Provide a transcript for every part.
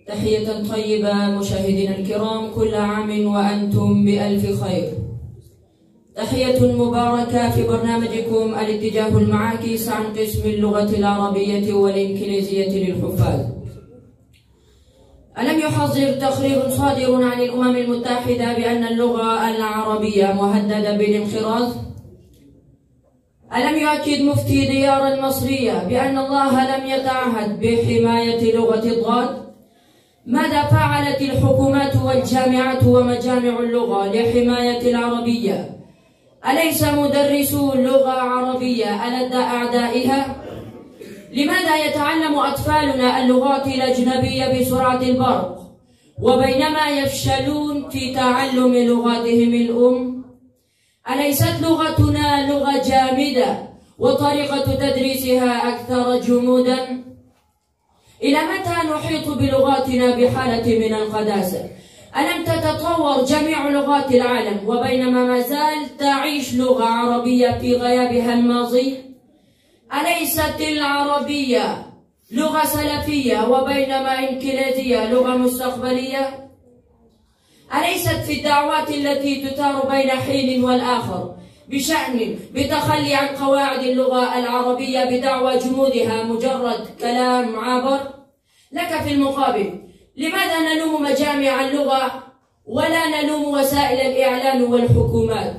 تحية طيبة مشاهدينا الكرام، كل عام وأنتم بألف خير. تحية مباركة في برنامجكم الاتجاه المعاكس عن قسم اللغة العربية والإنجليزية للحفاظ. ألم يحذر تقرير صادر عن الأمم المتحدة بأن اللغة العربية مهددة بالانقراض؟ ألم يؤكد مفتي ديار المصرية بأن الله لم يتعهد بحماية لغة الضاد؟ ماذا فعلت الحكومات والجامعات ومجامع اللغة لحماية العربية؟ أليس مدرسو اللغة العربية ألد أعدائها؟ لماذا يتعلم أطفالنا اللغات الأجنبية بسرعة البرق وبينما يفشلون في تعلم لغاتهم الأم؟ أليست لغتنا لغة جامدة وطريقة تدريسها أكثر جمودا؟ إلى متى نحيط بلغاتنا بحالة من القداسة؟ ألم تتطور جميع لغات العالم وبينما ما زال تعيش لغة عربية في غيابها الماضي؟ أليست العربية لغة سلفية وبينما إنجليزية لغة مستقبلية؟ أليست في الدعوات التي تثار بين حين والآخر بشأن بتخلي عن قواعد اللغة العربية بدعوى جمودها مجرد كلام عابر؟ لك في المقابل، لماذا نلوم مجامع اللغة ولا نلوم وسائل الإعلام والحكومات؟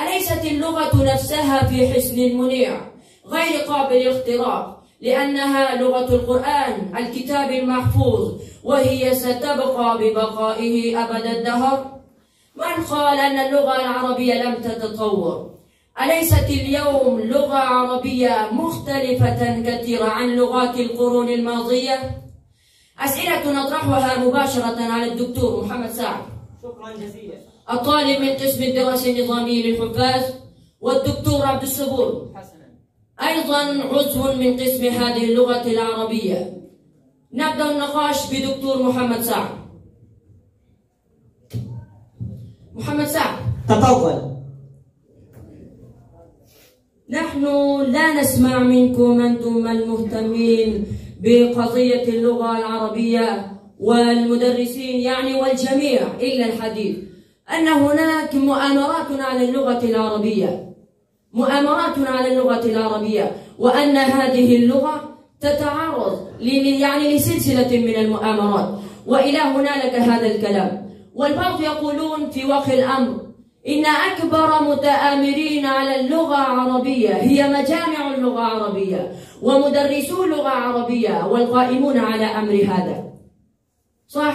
أليست اللغة نفسها في حصن منيع غير قابل اختراق لأنها لغة القرآن الكتاب المحفوظ وهي ستبقى ببقائه أبد الدهر؟ من قال أن اللغة العربية لم تتطور؟ أليست اليوم لغة عربية مختلفة كثيرا عن لغات القرون الماضية؟ أسئلة نطرحها مباشرة على الدكتور محمد سعد. شكرا جزيلا. الطالب من قسم الدراسة النظامية للحفاظ، والدكتور عبد الصبور حسنا أيضا عضو من قسم هذه اللغة العربية. نبدأ النقاش بدكتور محمد سعد. محمد سعد، تفضل. نحن لا نسمع منكم أنتم المهتمين بقضية اللغة العربية والمدرسين يعني والجميع إلا الحديث أن هناك مؤامرات على اللغة العربية، مؤامرات على اللغة العربية، وأن هذه اللغة تتعرض لسلسلة من المؤامرات، وإلى هنالك هذا الكلام. والبعض يقولون في واقع الأمر إن أكبر متآمرين على اللغة العربية هي مجامع اللغة العربية ومدرسو اللغة العربية والقائمون على أمر هذا. صح؟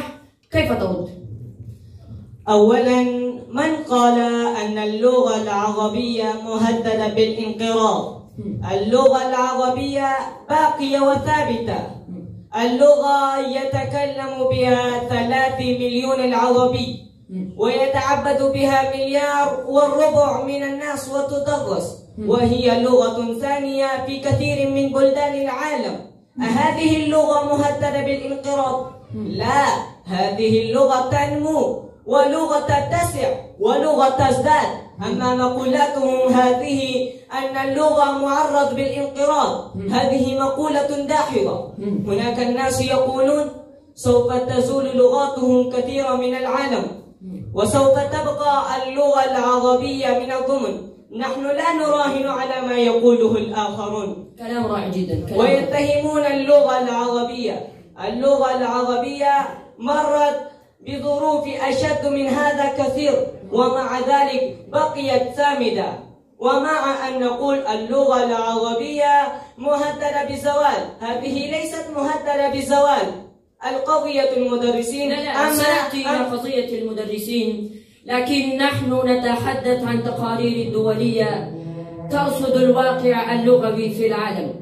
كيف ترد؟ أولا، من قال أن اللغة العربية مهددة بالانقراض؟ اللغة العربية باقية وثابتة. اللغة يتكلم بها 3 مليون العربي ويتعبد بها 1.25 مليار من الناس وتدرس، وهي لغة ثانية في كثير من بلدان العالم. أهذه اللغة مهددة بالانقراض؟ لا، هذه اللغة تنمو ولغة تتسع ولغة تزداد. أما مقولاتهم هذه أن اللغة معرض بالانقراض هذه مقولة داحضة. هناك الناس يقولون سوف تزول لغاتهم كثيرة من العالم وسوف تبقى اللغة العربية من الضمن. نحن لا نراهن على ما يقوله الآخرون. كلام رائع جدا. ويتهمون اللغة العربية. اللغة العربية مرت بظروف أشد من هذا كثير ومع ذلك بقيت سامدة. ومع أن نقول اللغة العربية مهددة بزوال، هذه ليست مهددة بزوال. القضية المدرسين. سنأتي إلى قضية المدرسين، لكن نحن نتحدث عن تقارير دولية ترصد الواقع اللغوي في العالم،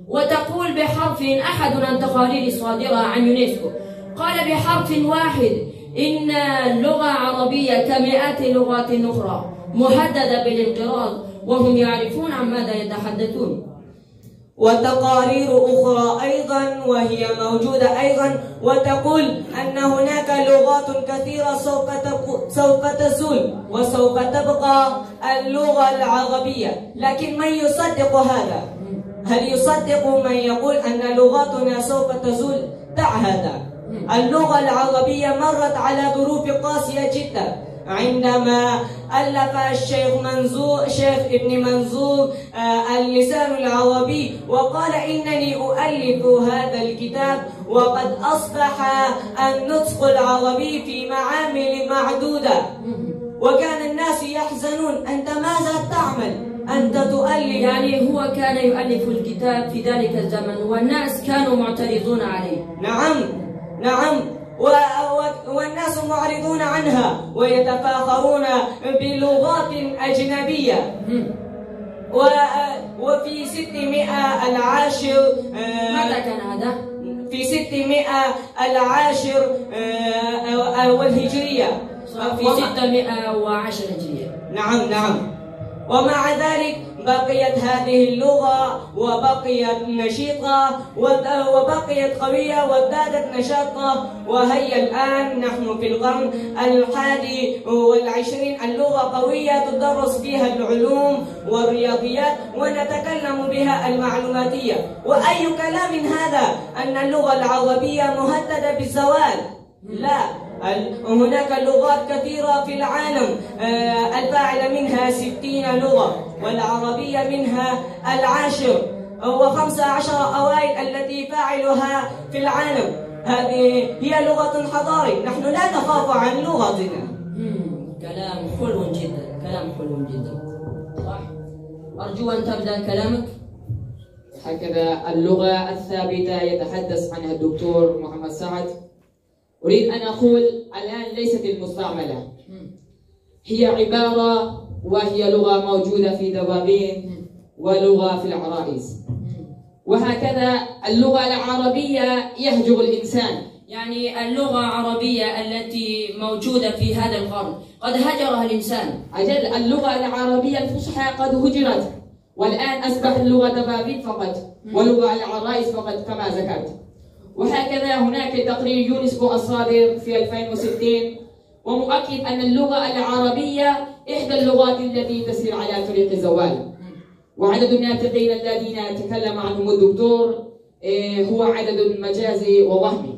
وتقول بحرف أحد عن تقارير صادرة عن يونسكو قال بحرف واحد إن اللغة العربية كمئات اللغات أخرى مهددة بالانقراض، وهم يعرفون عن ماذا يتحدثون. وتقارير أخرى أيضا وهي موجودة أيضا وتقول أن هناك لغات كثيرة سوف تزول وسوف تبقى اللغة العربية. لكن من يصدق هذا؟ هل يصدق من يقول أن لغاتنا سوف تزول؟ دع هذا. اللغة العربية مرت على ظروف قاسية جدا عندما ألف الشيخ ابن منظور اللسان العربي وقال إنني أؤلف هذا الكتاب وقد أصبح النطق العربي في معامل معدودة، وكان الناس يحزنون أنت ماذا تعمل؟ أنت تؤلف. يعني هو كان يؤلف الكتاب في ذلك الزمن والناس كانوا معترضون عليه. نعم والناس معرضون عنها ويتفاخرون بلغات أجنبية. وفي 600 العاشر متى كان هذا؟ في 610 والهجرية، في 610 هجرية. نعم. ومع ذلك بقيت هذه اللغة وبقيت نشيطة وبقيت قوية وازدادت نشاطا، وهي الآن نحن في القرن 21 اللغة قوية تدرس فيها العلوم والرياضيات ونتكلم بها المعلوماتية. وأي كلام هذا أن اللغة العربية مهددة بالزوال؟ لا، هناك لغات كثيرة في العالم الفاعل منها 60 لغة والعربية منها 10 و15 أوائل التي فاعلها في العالم. هذه هي لغة حضاري، نحن لا نخاف عن لغتنا. كلام حلو جدا، كلام حلو جدا، صح؟ أرجو أن تبدأ كلامك. هكذا اللغة الثابتة يتحدث عنها الدكتور محمد سعد. أريد أن أقول الآن ليست المستعملة، هي عبارة وهي لغة موجودة في دواوين ولغة في العرائس. وهكذا اللغة العربية يهجر الإنسان، يعني اللغة العربية التي موجودة في هذا القرن قد هجرها الإنسان. أجل، اللغة العربية الفصحى قد هجرت والآن أصبحت اللغة دواوين فقط ولغة العرائس فقط كما ذكرت. وهكذا هناك تقرير يونسكو الصادر في 2060 ومؤكد أن اللغة العربية إحدى اللغات التي تسير على طريق الزوال. وعدد الناطقين الذين تكلم عنهم الدكتور هو عدد مجازي ووهمي.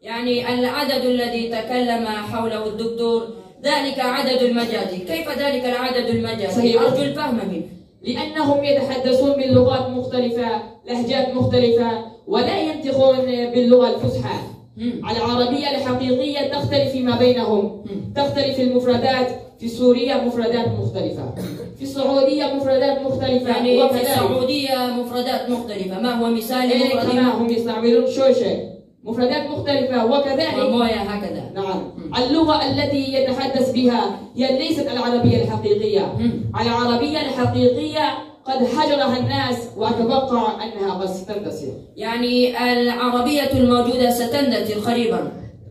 يعني العدد الذي تكلم حوله الدكتور ذلك عدد المجازي، كيف ذلك العدد المجازي؟ أرجو الفهم منه. لأنهم يتحدثون بلغات مختلفة، لهجات مختلفة، ولا ينطقون باللغة الفصحى. العربية الحقيقية تختلف فيما بينهم، تختلف المفردات. في سوريا مفردات مختلفة، في السعودية مفردات مختلفة، يعني في السعودية مفردات مختلفة. ما هو مثال المفردات؟ هم يستعملون شوشة، مفردات مختلفة. وكذلك وموية هكذا. نعم، اللغة التي يتحدث بها هي ليست العربية الحقيقية. العربية الحقيقية قد هجرها الناس وأتوقع أنها قد ستندثر. يعني العربية الموجودة ستندثر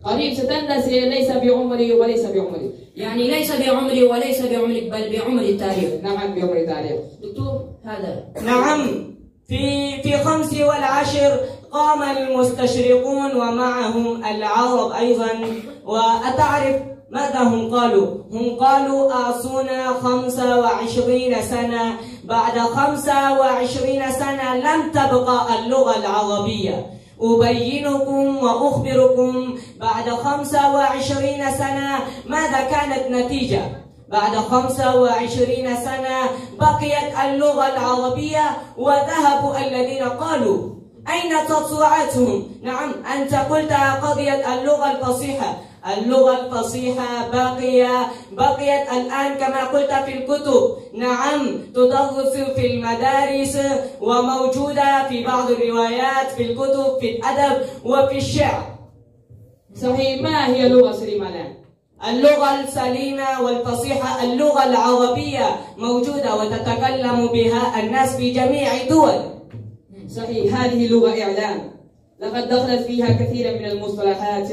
قريب ستندثر، ليس بعمري وليس بعمري. يعني ليس بعمري وليس بعمرك بل بعمر التاريخ. نعم، بعمر التاريخ. دكتور هذا. نعم، في 15 قام المستشرقون ومعهم العرب أيضا، وأتعرف ماذا هم قالوا؟ هم قالوا أعصونا 25 سنة، بعد 25 سنة لم تبقى اللغة العربية. أبينكم وأخبركم بعد 25 سنة ماذا كانت نتيجة. بعد 25 سنة بقيت اللغة العربية وذهبوا الذين قالوا أين تطوعاتهم؟ نعم، أنت قلت قضية اللغة الفصيحة. اللغة الفصيحة بقيت الآن كما قلت في الكتب. نعم، تدرس في المدارس وموجودة في بعض الروايات، في الكتب، في الأدب وفي الشعر. صحيح. ما هي اللغة السليمة الآن؟ اللغة السليمة والفصيحة اللغة العربية موجودة وتتكلم بها الناس في جميع الدول. صحيح، هذه لغة إعلام لقد دخلت فيها كثيرا من المصطلحات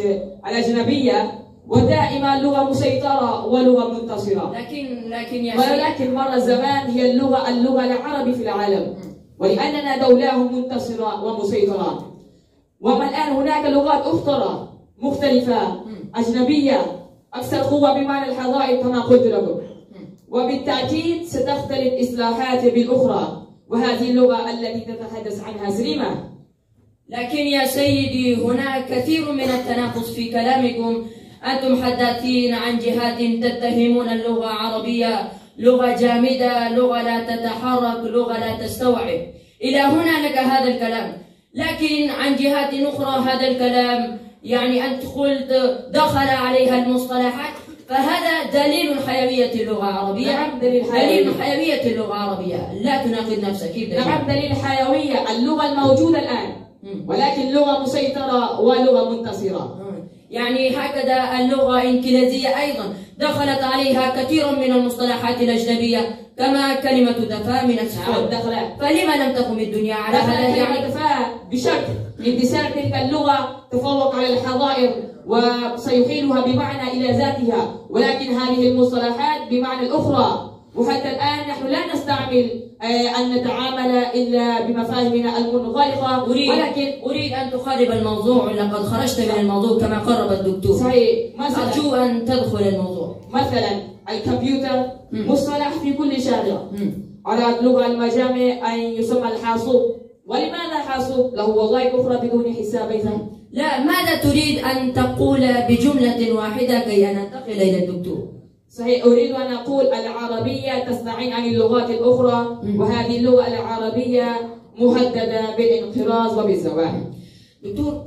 الأجنبية، ودائما لغة مسيطرة ولغة منتصرة. ولكن مر الزمان هي اللغة العربي في العالم، ولأننا دولاه منتصرة ومسيطرة. وما الآن هناك لغات أخرى مختلفة أجنبية أكثر قوة بمعنى الحضاري كما قلت لكم، وبالتأكيد ستختلف إصلاحات بالأخرى. وهذه اللغة التي تتحدث عنها سليمة لكن يا سيدي هناك كثير من التناقص في كلامكم. أنتم حداثين عن جهات تتهمون اللغة عربية لغة جامدة، لغة لا تتحرك، لغة لا تستوعب. إلى هنا لك هذا الكلام. لكن عن جهات أخرى هذا الكلام يعني أنت قلت دخل عليها المصطلحات، فهذا دليل حيوية اللغة العربية. نعم دليل حيوية اللغة العربية. لا تناقض نفسك. كيف دليل؟ نعم دليل حيوية اللغة الموجودة الآن، ولكن لغة مسيطرة ولغة منتصرة. يعني هكذا اللغة الإنجليزية أيضا دخلت عليها كثير من المصطلحات الأجنبية كما كلمة دفاع من السحاب. فلما لم تقم الدنيا على هذا؟ يعني دفاع بشرط اندثار تلك اللغة تفوق على الحظائر وسيحيلها بمعنى إلى ذاتها، ولكن هذه المصطلحات بمعنى الأخرى. وحتى الآن نحن لا نستعمل أن نتعامل إلا بمفاهيمنا المنغلقة. ولكن أريد أن تخرب الموضوع. لقد خرجت من الموضوع كما قرب الدكتور. صحيح. أرجو أن تدخل الموضوع. مثلا الكمبيوتر مصطلح في كل شارع. على اللغة المجامع أن يسمى الحاسوب. ولماذا حاسوب؟ له وظائف أخرى بدون حساب أيضا. لا، ماذا تريد أن تقول بجملة واحدة كي ننتقل إلى الدكتور؟ صحيح، أريد أن أقول العربية تستعين عن اللغات الأخرى، وهذه اللغة العربية مهددة بالانقراض وبالزوال. دكتور،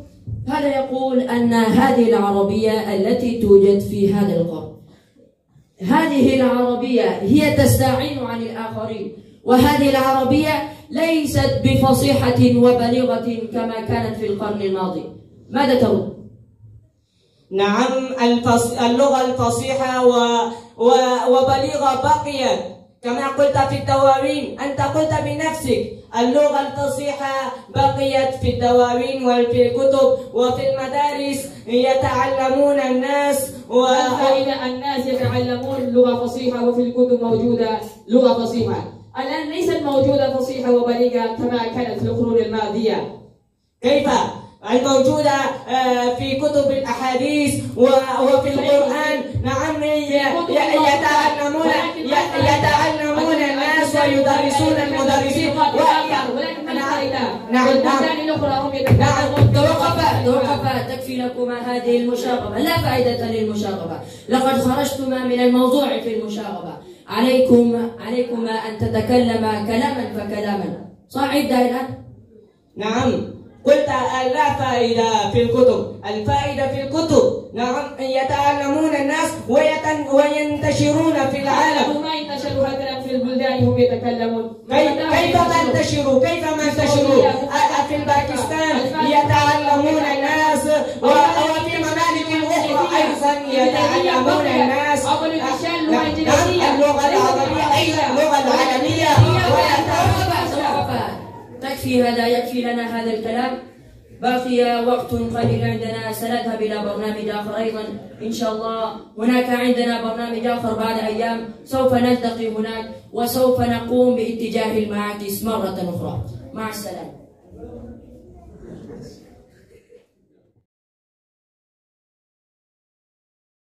هذا يقول أن هذه العربية التي توجد في هذا القرن، هذه العربية هي تستعين عن الآخرين، وهذه العربية ليست بفصيحة وبليغة كما كانت في القرن الماضي. ماذا ترد؟ نعم، اللغة الفصيحة وبليغة بقيت كما قلت في الدواوين. أنت قلت بنفسك اللغة الفصيحة بقيت في الدواوين وفي الكتب وفي المدارس يتعلمون الناس. فإذا الناس يتعلمون لغة فصيحة وفي الكتب موجودة لغة فصيحة، الآن ليست موجودة فصيحة وبليغة كما كانت في القرون الماضية. كيف؟ الموجودة في كتب الأحاديث وفي القرآن. نعم، يتعلمون الناس ويدرسون المدرسين. توقف. تكفي لكما هذه المشاغبة. لا فائدة للمشاغبة. لقد خرجتما من الموضوع في المشاغبة. عليكما أن تتكلما كلاما فكلاما. صح الآن؟ نعم، قلت لا فائدة في الكتب. الفائدة في الكتب. نعم، يتعلمون الناس وينتشرون في العالم. ما ينتشروا هكذا في البلدان هم يتكلمون. كيف ما انتشروا في باكستان يتعلمون الناس، وفي ممالك أخرى أيضا يتعلمون الناس. اللغة العربية أيضا اللغة العالمية. تكفي هذا، يكفي لنا هذا الكلام. باقي وقت قليل عندنا، سنذهب إلى برنامج آخر أيضا إن شاء الله. هناك عندنا برنامج آخر بعد أيام، سوف نلتقي هناك وسوف نقوم باتجاه المعاكس مرة أخرى. مع السلامة.